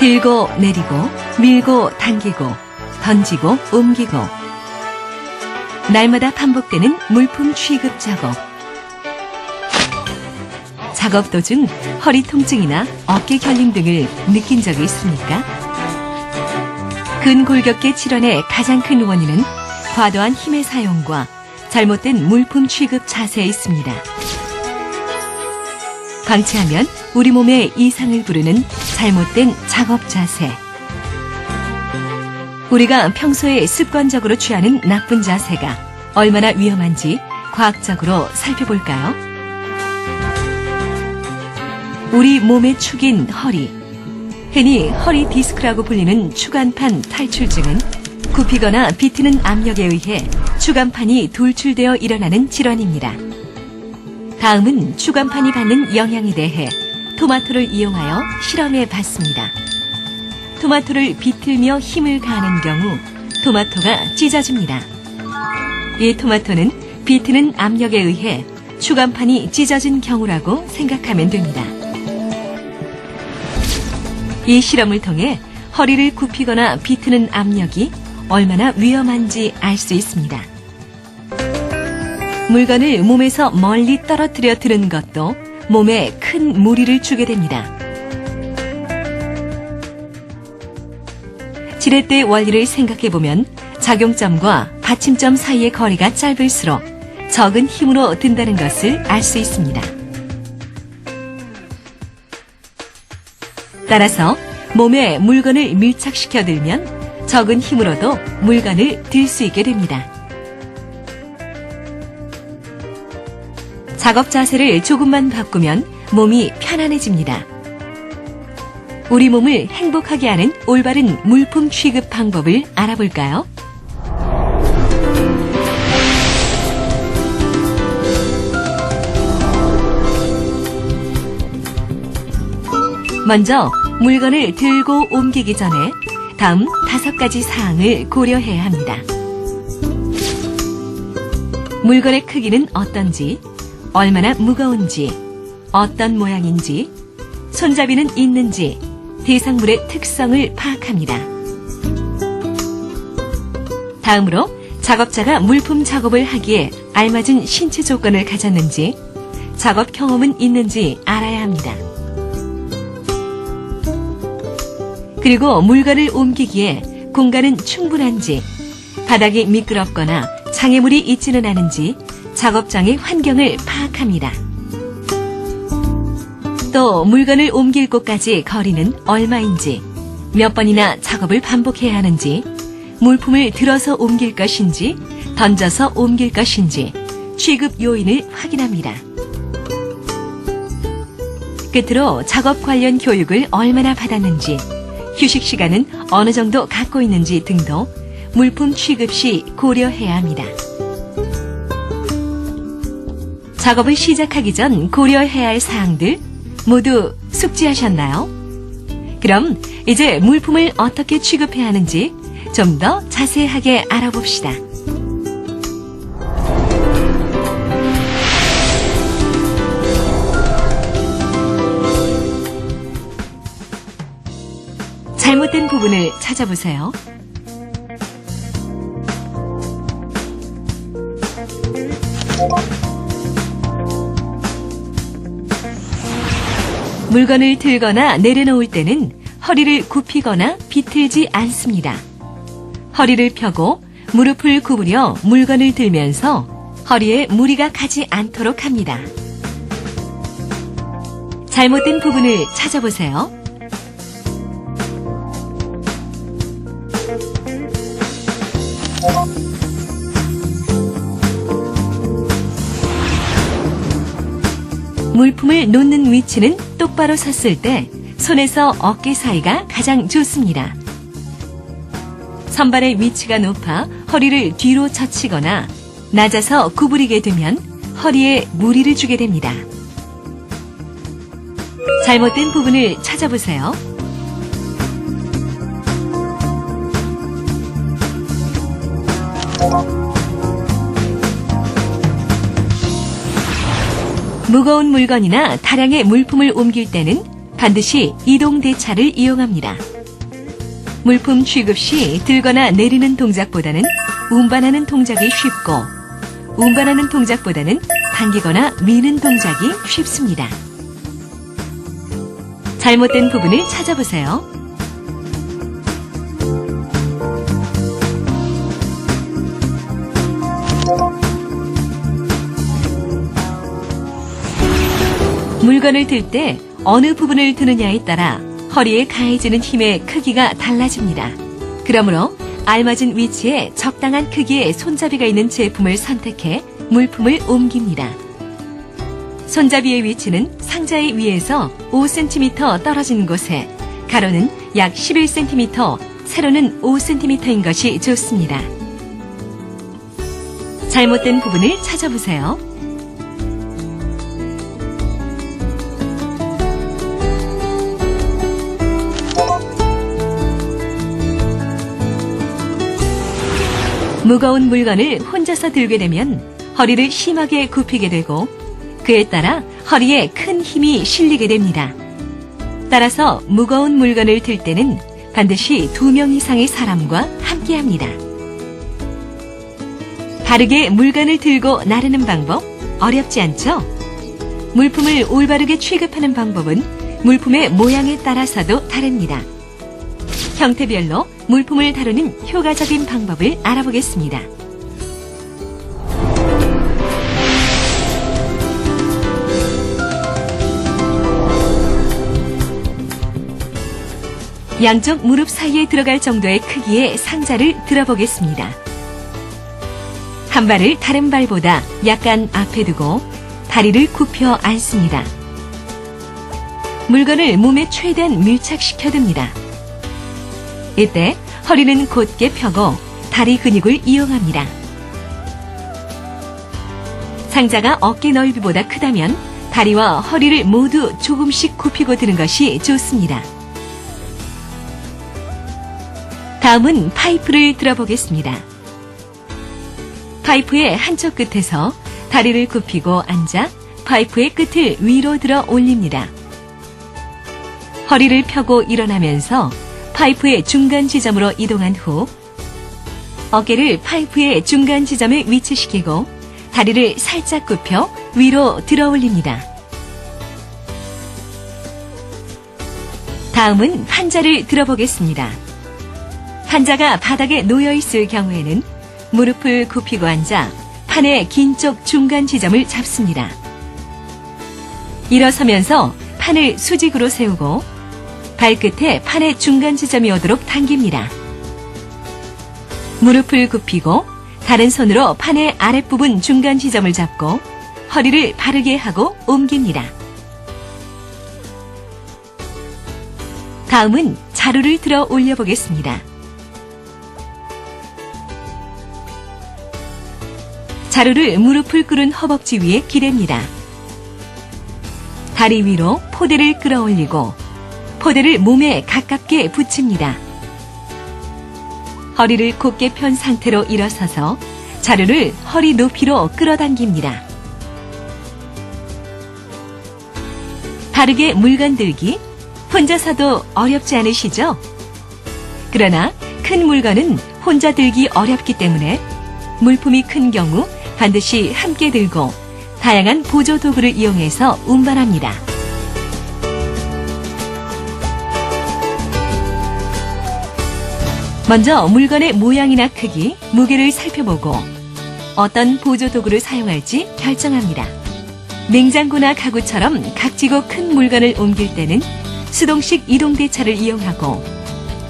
들고 내리고 밀고 당기고 던지고 옮기고 날마다 반복되는 물품 취급 작업. 작업 도중 허리 통증이나 어깨 결림 등을 느낀 적이 있습니까? 근골격계 질환의 가장 큰 원인은 과도한 힘의 사용과 잘못된 물품 취급 자세에 있습니다. 방치하면 우리 몸에 이상을 부르는 잘못된 작업 자세. 우리가 평소에 습관적으로 취하는 나쁜 자세가 얼마나 위험한지 과학적으로 살펴볼까요? 우리 몸의 축인 허리. 흔히 허리 디스크라고 불리는 추간판 탈출증은 굽히거나 비트는 압력에 의해 추간판이 돌출되어 일어나는 질환입니다. 다음은 추간판이 받는 영향에 대해 토마토를 이용하여 실험해 봤습니다. 토마토를 비틀며 힘을 가하는 경우 토마토가 찢어집니다. 이 토마토는 비트는 압력에 의해 추간판이 찢어진 경우라고 생각하면 됩니다. 이 실험을 통해 허리를 굽히거나 비트는 압력이 얼마나 위험한지 알 수 있습니다. 물건을 몸에서 멀리 떨어뜨려 드는 것도 몸에 큰 무리를 주게 됩니다. 지렛대의 원리를 생각해보면 작용점과 받침점 사이의 거리가 짧을수록 적은 힘으로 든다는 것을 알 수 있습니다. 따라서 몸에 물건을 밀착시켜 들면 적은 힘으로도 물건을 들 수 있게 됩니다. 작업 자세를 조금만 바꾸면 몸이 편안해집니다. 우리 몸을 행복하게 하는 올바른 물품 취급 방법을 알아볼까요? 먼저 물건을 들고 옮기기 전에 다음 5가지 사항을 고려해야 합니다. 물건의 크기는 어떤지, 얼마나 무거운지, 어떤 모양인지, 손잡이는 있는지, 대상물의 특성을 파악합니다. 다음으로 작업자가 물품 작업을 하기에 알맞은 신체 조건을 가졌는지, 작업 경험은 있는지 알아야 합니다. 그리고 물건을 옮기기에 공간은 충분한지, 바닥이 미끄럽거나 장애물이 있지는 않은지 작업장의 환경을 파악합니다. 또 물건을 옮길 곳까지 거리는 얼마인지, 몇 번이나 작업을 반복해야 하는지, 물품을 들어서 옮길 것인지, 던져서 옮길 것인지 취급 요인을 확인합니다. 끝으로 작업 관련 교육을 얼마나 받았는지, 휴식 시간은 어느 정도 갖고 있는지 등도 물품 취급 시 고려해야 합니다. 작업을 시작하기 전 고려해야 할 사항들 모두 숙지하셨나요? 그럼 이제 물품을 어떻게 취급해야 하는지 좀 더 자세하게 알아봅시다. 잘못된 부분을 찾아보세요. 물건을 들거나 내려놓을 때는 허리를 굽히거나 비틀지 않습니다. 허리를 펴고 무릎을 구부려 물건을 들면서 허리에 무리가 가지 않도록 합니다. 잘못된 부분을 찾아보세요. 물품을 놓는 위치는 똑바로 섰을 때 손에서 어깨 사이가 가장 좋습니다. 선발의 위치가 높아 허리를 뒤로 젖히거나 낮아서 구부리게 되면 허리에 무리를 주게 됩니다. 잘못된 부분을 찾아보세요. 무거운 물건이나 다량의 물품을 옮길 때는 반드시 이동대차를 이용합니다. 물품 취급 시 들거나 내리는 동작보다는 운반하는 동작이 쉽고 운반하는 동작보다는 당기거나 미는 동작이 쉽습니다. 잘못된 부분을 찾아보세요. 물건을 들 때 어느 부분을 드느냐에 따라 허리에 가해지는 힘의 크기가 달라집니다. 그러므로 알맞은 위치에 적당한 크기의 손잡이가 있는 제품을 선택해 물품을 옮깁니다. 손잡이의 위치는 상자의 위에서 5cm 떨어진 곳에 가로는 약 11cm, 세로는 5cm인 것이 좋습니다. 잘못된 부분을 찾아보세요. 무거운 물건을 혼자서 들게 되면 허리를 심하게 굽히게 되고 그에 따라 허리에 큰 힘이 실리게 됩니다. 따라서 무거운 물건을 들 때는 반드시 2명 이상의 사람과 함께합니다. 바르게 물건을 들고 나르는 방법 어렵지 않죠? 물품을 올바르게 취급하는 방법은 물품의 모양에 따라서도 다릅니다. 형태별로 물품을 다루는 효과적인 방법을 알아보겠습니다. 양쪽 무릎 사이에 들어갈 정도의 크기의 상자를 들어보겠습니다. 한 발을 다른 발보다 약간 앞에 두고 다리를 굽혀 앉습니다. 물건을 몸에 최대한 밀착시켜 둡니다. 이때 허리는 곧게 펴고 다리 근육을 이용합니다. 상자가 어깨 넓이보다 크다면 다리와 허리를 모두 조금씩 굽히고 드는 것이 좋습니다. 다음은 파이프를 들어보겠습니다. 파이프의 한쪽 끝에서 다리를 굽히고 앉아 파이프의 끝을 위로 들어 올립니다. 허리를 펴고 일어나면서 파이프의 중간 지점으로 이동한 후 어깨를 파이프의 중간 지점에 위치시키고 다리를 살짝 굽혀 위로 들어 올립니다. 다음은 판자를 들어보겠습니다. 판자가 바닥에 놓여 있을 경우에는 무릎을 굽히고 앉아 판의 긴 쪽 중간 지점을 잡습니다. 일어서면서 판을 수직으로 세우고 발끝에 판의 중간 지점이 오도록 당깁니다. 무릎을 굽히고 다른 손으로 판의 아랫부분 중간 지점을 잡고 허리를 바르게 하고 옮깁니다. 다음은 자루를 들어 올려보겠습니다. 자루를 무릎을 꿇은 허벅지 위에 기댑니다. 다리 위로 포대를 끌어올리고 포대를 몸에 가깝게 붙입니다. 허리를 곧게 편 상태로 일어서서 자루를 허리 높이로 끌어당깁니다. 바르게 물건 들기 혼자서도 어렵지 않으시죠? 그러나 큰 물건은 혼자 들기 어렵기 때문에 물품이 큰 경우 반드시 함께 들고 다양한 보조 도구를 이용해서 운반합니다. 먼저 물건의 모양이나 크기, 무게를 살펴보고 어떤 보조 도구를 사용할지 결정합니다. 냉장고나 가구처럼 각지고 큰 물건을 옮길 때는 수동식 이동대차를 이용하고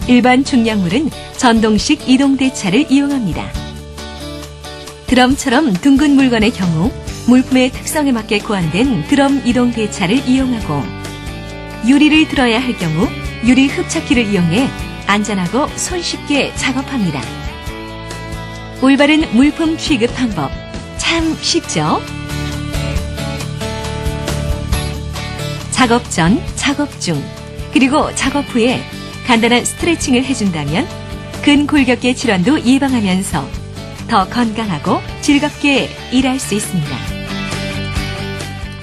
일반 중량물은 전동식 이동대차를 이용합니다. 드럼처럼 둥근 물건의 경우 물품의 특성에 맞게 고안된 드럼 이동대차를 이용하고 유리를 들어야 할 경우 유리 흡착기를 이용해 안전하고 손쉽게 작업합니다. 올바른 물품 취급 방법 참 쉽죠? 작업 전, 작업 중, 그리고 작업 후에 간단한 스트레칭을 해준다면 근골격계 질환도 예방하면서 더 건강하고 즐겁게 일할 수 있습니다.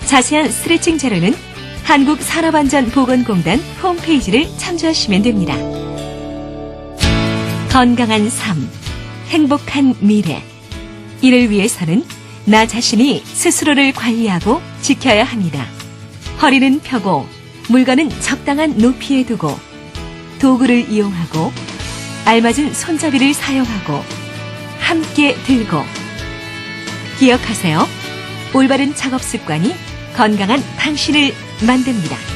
자세한 스트레칭 자료는 한국산업안전보건공단 홈페이지를 참조하시면 됩니다. 건강한 삶, 행복한 미래. 이를 위해서는 나 자신이 스스로를 관리하고 지켜야 합니다. 허리는 펴고 물건은 적당한 높이에 두고 도구를 이용하고 알맞은 손잡이를 사용하고 함께 들고. 기억하세요. 올바른 작업 습관이 건강한 당신을 만듭니다.